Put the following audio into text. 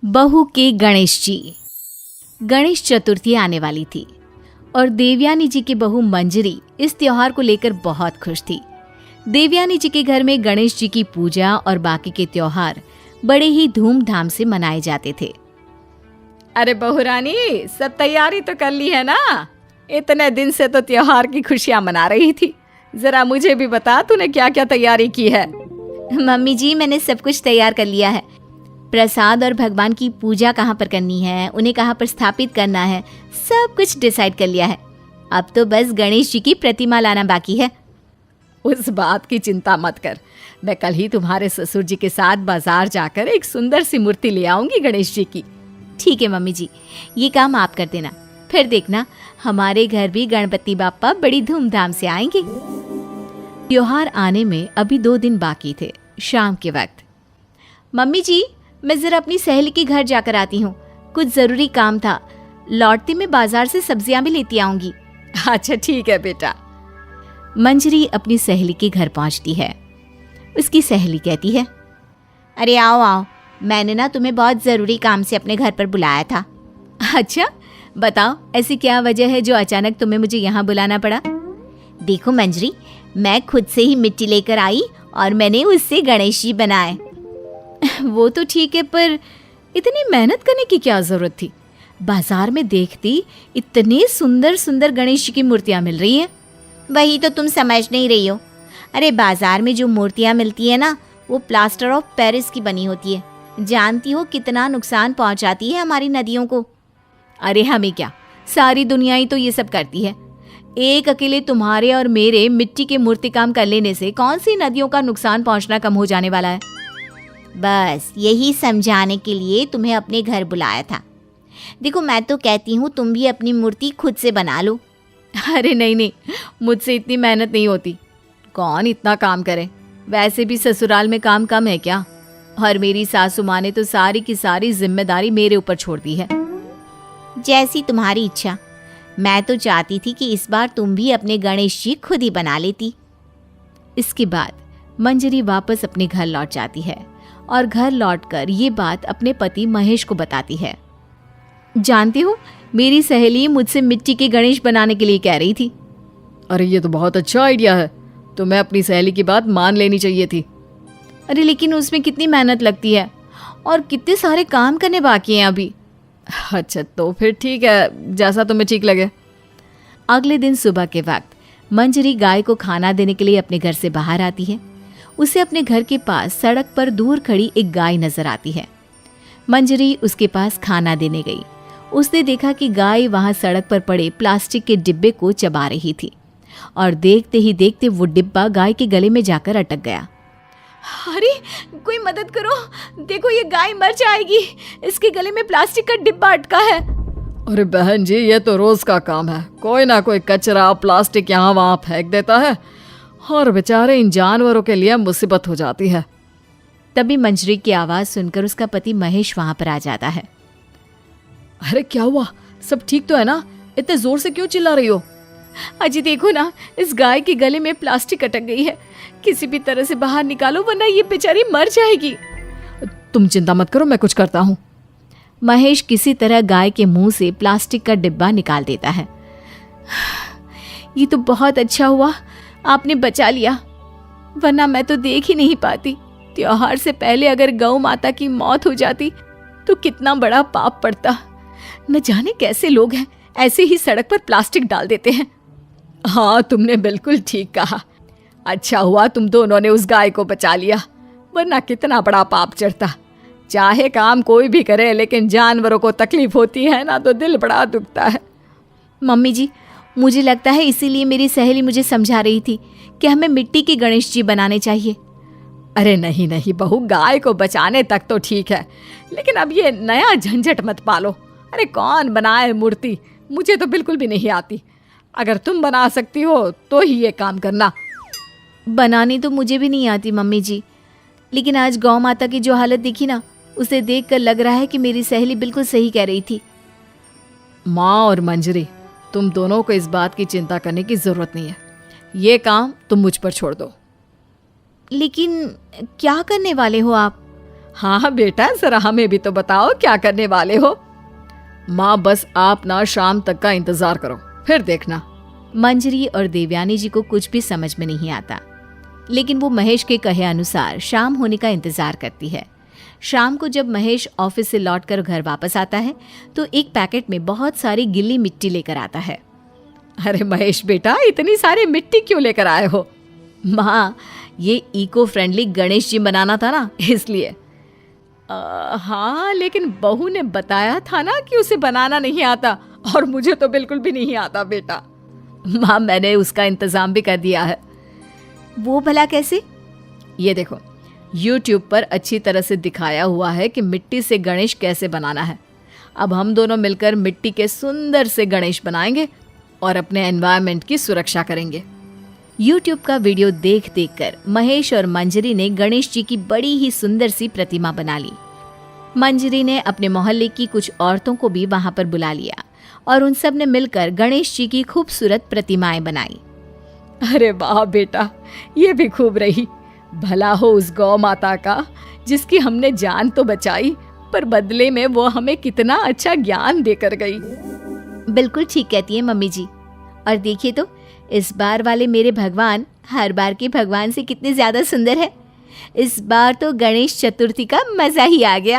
बहू के गणेश जी। गणेश चतुर्थी आने वाली थी और देवयानी जी की बहू मंजरी इस त्योहार को लेकर बहुत खुश थी। देवयानी जी के घर में गणेश जी की पूजा और बाकी के त्योहार बड़े ही धूमधाम से मनाए जाते थे। अरे बहू रानी, सब तैयारी तो कर ली है ना? इतने दिन से तो त्योहार की खुशियां मना रही थी। जरा मुझे भी बता, तूने क्या क्या तैयारी की है? मम्मी जी, मैंने सब कुछ तैयार कर लिया है। प्रसाद और भगवान की पूजा कहाँ पर करनी है, उन्हें कहाँ पर स्थापित करना है, सब कुछ डिसाइड कर लिया है। अब तो बस गणेश जी की प्रतिमा लाना बाकी है। उस बात की चिंता मत कर, मैं कल ही तुम्हारे ससुर जी के साथ बाजार जाकर एक सुंदर सी मूर्ति ले आऊंगी गणेश जी की। ठीक है मम्मी जी, ये काम आप कर देना। फिर देखना, हमारे घर भी गणपति बाप्पा बड़ी धूमधाम से आएंगे। त्योहार आने में अभी 2 दिन बाकी थे। शाम के वक्त, मम्मी जी, मैं जरा अपनी सहेली के घर जाकर आती हूँ, कुछ जरूरी काम था। लौटते में बाजार से सब्जियां भी लेती आऊंगी। अच्छा ठीक है बेटा। मंजरी अपनी सहेली के घर पहुंचती है। उसकी सहेली कहती है, अरे आओ आओ, मैंने ना तुम्हें बहुत जरूरी काम से अपने घर पर बुलाया था। अच्छा बताओ, ऐसी क्या वजह है जो अचानक तुम्हें मुझे यहाँ बुलाना पड़ा? देखो मंजरी, मैं खुद से ही मिट्टी लेकर आई और मैंने उससे गणेश जी बनाए। वो तो ठीक है, पर इतनी मेहनत करने की क्या जरूरत थी? बाजार में देखती इतने सुंदर सुंदर गणेश जी की मूर्तियां मिल रही हैं। वही तो तुम समझ नहीं रही हो। अरे बाजार में जो मूर्तियां मिलती है ना, वो प्लास्टर ऑफ पेरिस की बनी होती है। जानती हो कितना नुकसान पहुंचाती है हमारी नदियों को। अरे हमें क्या, सारी दुनिया ही तो ये सब करती है। एक अकेले तुम्हारे और मेरे मिट्टी के मूर्ति काम कर लेने से कौन सी नदियों का नुकसान पहुंचना कम हो जाने वाला है? बस यही समझाने के लिए तुम्हें अपने घर बुलाया था। देखो, मैं तो कहती हूँ तुम भी अपनी मूर्ति खुद से बना लो। अरे नहीं नहीं, मुझसे इतनी मेहनत नहीं होती। कौन इतना काम करे? वैसे भी ससुराल में काम कम है क्या? और मेरी सासू माँ ने तो सारी की सारी जिम्मेदारी मेरे ऊपर छोड़ दी है। जैसी तुम्हारी इच्छा। मैं तो चाहती थी कि इस बार तुम भी अपने गणेश जी खुद ही बना लेती। इसके बाद मंजरी वापस अपने घर लौट जाती है और घर लौटकर ये बात अपने पति महेश को बताती है। जानती हो, मेरी सहेली मुझसे मिट्टी के गणेश बनाने के लिए कह रही थी। अरे ये तो बहुत अच्छा आइडिया है, तुम्हें अपनी सहेली की बात मान लेनी चाहिए थी। अरे लेकिन उसमें कितनी मेहनत लगती है और कितने सारे काम करने बाकी हैं अभी। अच्छा तो फिर ठीक है, जैसा तुम्हें ठीक लगे। अगले दिन सुबह के वक्त मंजरी गाय को खाना देने के लिए अपने घर से बाहर आती है। उसे अपने घर के पास सड़क पर दूर खड़ी एक गाय नजर आती है। मंजरी उसके पास खाना देने गई। उसने देखा कि गाय वहां सड़क पर पड़े प्लास्टिक के डिब्बे को चबा रही थी और देखते ही देखते वो डिब्बा गाय के गले में जाकर अटक गया। अरे कोई मदद करो, देखो ये गाय मर जाएगी, इसके गले में प्लास्टिक का डिब्बा अटका है। अरे बहन जी, ये तो रोज का काम है। कोई ना कोई कचरा प्लास्टिक यहाँ वहाँ फेंक देता है और बेचारे इन जानवरों के लिए मुसीबत हो जाती है। तभी मंजरी की आवाज सुनकर उसका पति महेश वहां पर आ जाता है। अरे क्या हुआ? सब ठीक तो है ना? इतने जोर से क्यों चिल्ला रही हो? अजी देखो ना, इस गाय के गले में प्लास्टिक अटक गई है। किसी भी तरह से बाहर निकालो, वरना ये बेचारी मर जाएगी। तुम चिंता मत करो, मैं कुछ करता हूँ। महेश किसी तरह गाय के मुंह से प्लास्टिक का डिब्बा निकाल देता है। ये तो बहुत अच्छा हुआ, आपने बचा लिया, वरना मैं तो देख ही नहीं पाती। त्योहार से पहले अगर गौ माता की मौत हो जाती तो कितना बड़ा पाप पड़ता। न जाने कैसे लोग हैं, ऐसे ही सड़क पर प्लास्टिक डाल देते हैं। हाँ, तुमने बिल्कुल ठीक कहा। अच्छा हुआ तुम दोनों ने उस गाय को बचा लिया, वरना कितना बड़ा पाप चढ़ता। चाहे काम कोई भी करे, लेकिन जानवरों को तकलीफ होती है ना, तो दिल बड़ा दुखता है। मम्मी जी, मुझे लगता है इसीलिए मेरी सहेली मुझे समझा रही थी कि हमें मिट्टी के गणेश जी बनाने चाहिए। अरे नहीं नहीं बहू, गाय को बचाने तक तो ठीक है, लेकिन अब ये नया झंझट मत पालो। अरे कौन बनाए मूर्ति? मुझे तो बिल्कुल भी नहीं आती। अगर तुम बना सकती हो तो ही ये काम करना। बनानी तो मुझे भी नहीं आती मम्मी जी, लेकिन आज गौ माता की जो हालत देखी ना, उसे देखकर लग रहा है कि मेरी सहेली बिल्कुल सही कह रही थी। माँ और मंजरी, तुम दोनों को इस बात की चिंता करने की जरूरत नहीं है। ये काम तुम मुझ पर छोड़ दो। लेकिन क्या करने वाले हो आप? हाँ बेटा, जरा हमें भी तो बताओ क्या करने वाले हो। माँ बस आप ना शाम तक का इंतजार करो, फिर देखना। मंजरी और देवयानी जी को कुछ भी समझ में नहीं आता, लेकिन वो महेश के कहे अनुसार शाम होने का इंतजार करती है। शाम को जब महेश ऑफिस से लौटकर घर वापस आता है तो एक पैकेट में बहुत सारी गिल्ली मिट्टी लेकर आता है। अरे महेश बेटा, इतनी सारी मिट्टी क्यों लेकर आए हो? माँ, ये इको फ्रेंडली गणेश जी बनाना था ना, इसलिए। हाँ, लेकिन बहू ने बताया था ना कि उसे बनाना नहीं आता, और मुझे तो बिल्कुल भी नहीं आता बेटा। माँ, मैंने उसका इंतजाम भी कर दिया है। वो भला कैसे? ये देखो, YouTube पर अच्छी तरह से दिखाया हुआ है कि मिट्टी से गणेश कैसे बनाना है। अब हम दोनों मिलकर मिट्टी के सुंदर से गणेश बनाएंगे और अपने एनवायरनमेंट की सुरक्षा करेंगे। YouTube का वीडियो देख देख कर महेश और मंजरी ने गणेश जी की बड़ी ही सुंदर सी प्रतिमा बना ली। मंजरी ने अपने मोहल्ले की कुछ औरतों को भी वहां पर बुला लिया और उन सब ने मिलकर गणेश जी की खूबसूरत प्रतिमाएं बनाई। अरे वाह बेटा, ये भी खूब रही। भला हो उस गौ माता का, जिसकी हमने जान तो बचाई, पर बदले में वो हमें कितना अच्छा ज्ञान देकर गई। बिल्कुल ठीक कहती है मम्मी जी। और देखिए तो, इस बार वाले मेरे भगवान हर बार के भगवान से कितने ज्यादा सुंदर है। इस बार तो गणेश चतुर्थी का मजा ही आ गया।